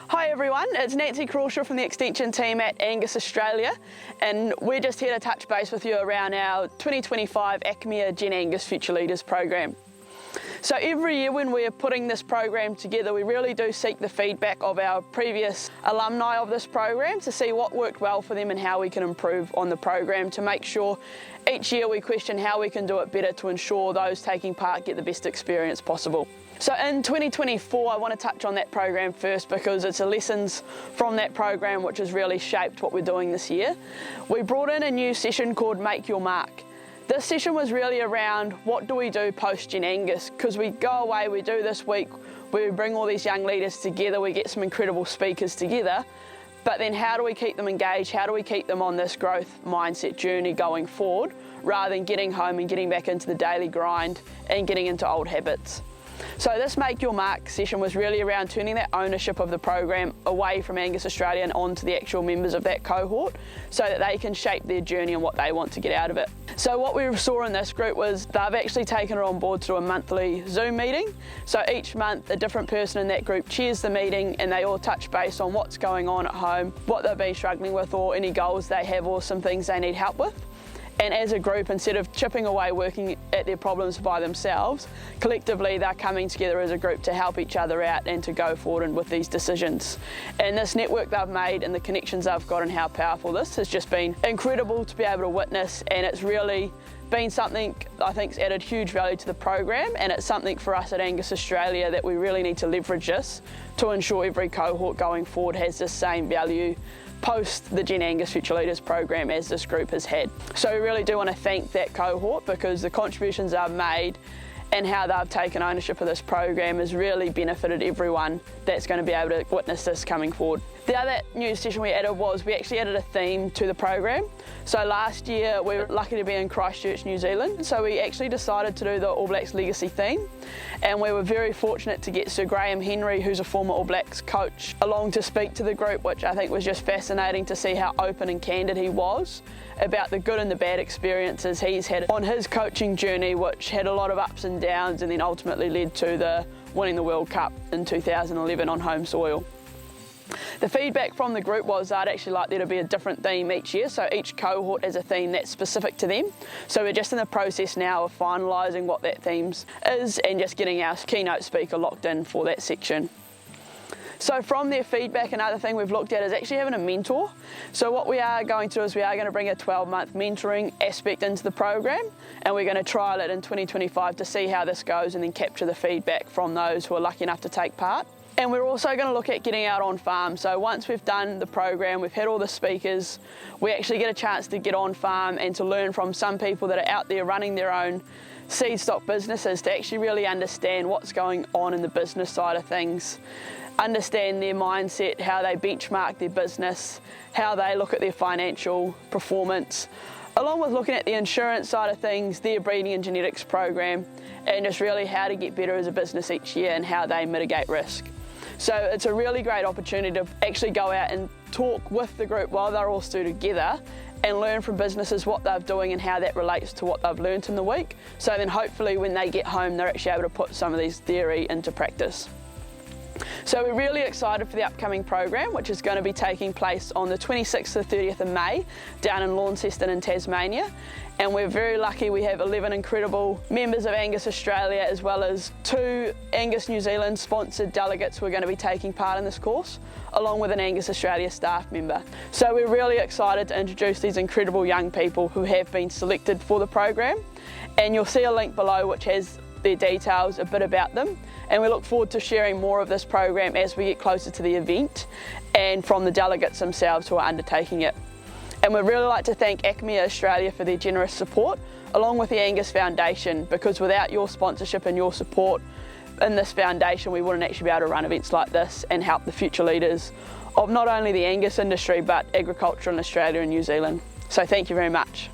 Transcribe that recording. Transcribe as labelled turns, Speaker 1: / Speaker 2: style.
Speaker 1: Hi everyone, it's Nancy Crawshaw from the Extension team at Angus Australia, and we're just here to touch base with you around our 2025 ACMEA GenAngus Future Leaders Program. So every year when we're putting this program together, we really do seek the feedback of our previous alumni of this program to see what worked well for them and how we can improve on the program to make sure each year we question how we can do it better to ensure those taking part get the best experience possible. So in 2024, I want to touch on that program first because it's the lessons from that program which has really shaped what we're doing this year. We brought in a new session called Make Your Mark. This session was really around what do we do post GenAngus, because we go away, we do this week, we bring all these young leaders together, we get some incredible speakers together, but then how do we keep them engaged, how do we keep them on this growth mindset journey going forward, rather than getting home and getting back into the daily grind and getting into old habits. So this Make Your Mark session was really around turning that ownership of the program away from Angus Australia and onto the actual members of that cohort so that they can shape their journey and what they want to get out of it. So what we saw in this group was they've actually taken it on board to a monthly Zoom meeting. So each month a different person in that group chairs the meeting and they all touch base on what's going on at home, what they've been struggling with or any goals they have or some things they need help with. And as a group, instead of chipping away working at their problems by themselves, collectively they're coming together as a group to help each other out and to go forward and with these decisions. And this network they've made and the connections they've got and how powerful this has just been incredible to be able to witness, and it's really been something I think's added huge value to the program, and it's something for us at Angus Australia that we really need to leverage this to ensure every cohort going forward has the same value post the GenAngus Future Leaders Program as this group has had. So we really do want to thank that cohort because the contributions they've made and how they've taken ownership of this program has really benefited everyone that's going to be able to witness this coming forward. The other new session we added was we actually added a theme to the program. So last year we were lucky to be in Christchurch, New Zealand, so we actually decided to do the All Blacks Legacy theme, and we were very fortunate to get Sir Graham Henry, who's a former All Blacks coach, along to speak to the group, which I think was just fascinating to see how open and candid he was about the good and the bad experiences he's had on his coaching journey, which had a lot of ups and downs and then ultimately led to the winning the World Cup in 2011 on home soil. The feedback from the group was they'd actually like there to be a different theme each year, so each cohort has a theme that's specific to them. So we're just in the process now of finalising what that theme is and just getting our keynote speaker locked in for that section. So from their feedback, another thing we've looked at is actually having a mentor. So what we are going to do is we are going to bring a 12-month mentoring aspect into the program, and we're going to trial it in 2025 to see how this goes and then capture the feedback from those who are lucky enough to take part. And we're also going to look at getting out on farm. So once we've done the program, we've had all the speakers, we actually get a chance to get on farm and to learn from some people that are out there running their own seed stock businesses to actually really understand what's going on in the business side of things, understand their mindset, how they benchmark their business, how they look at their financial performance, along with looking at the insurance side of things, their breeding and genetics program, and just really how to get better as a business each year and how they mitigate risk. So it's a really great opportunity to actually go out and talk with the group while they're all still together and learn from businesses what they're doing and how that relates to what they've learnt in the week. So then hopefully when they get home, they're actually able to put some of these theory into practice. So we're really excited for the upcoming program, which is going to be taking place on the 26th to 30th of May down in Launceston in Tasmania. And we're very lucky we have 11 incredible members of Angus Australia as well as 2 Angus New Zealand sponsored delegates who are going to be taking part in this course, along with an Angus Australia staff member. So we're really excited to introduce these incredible young people who have been selected for the program. And you'll see a link below which has their details, a bit about them, and we look forward to sharing more of this program as we get closer to the event and from the delegates themselves who are undertaking it. And we'd really like to thank ACMEA Australia for their generous support, along with the Angus Foundation, because without your sponsorship and your support in this foundation, we wouldn't actually be able to run events like this and help the future leaders of not only the Angus industry but agriculture in Australia and New Zealand. So thank you very much.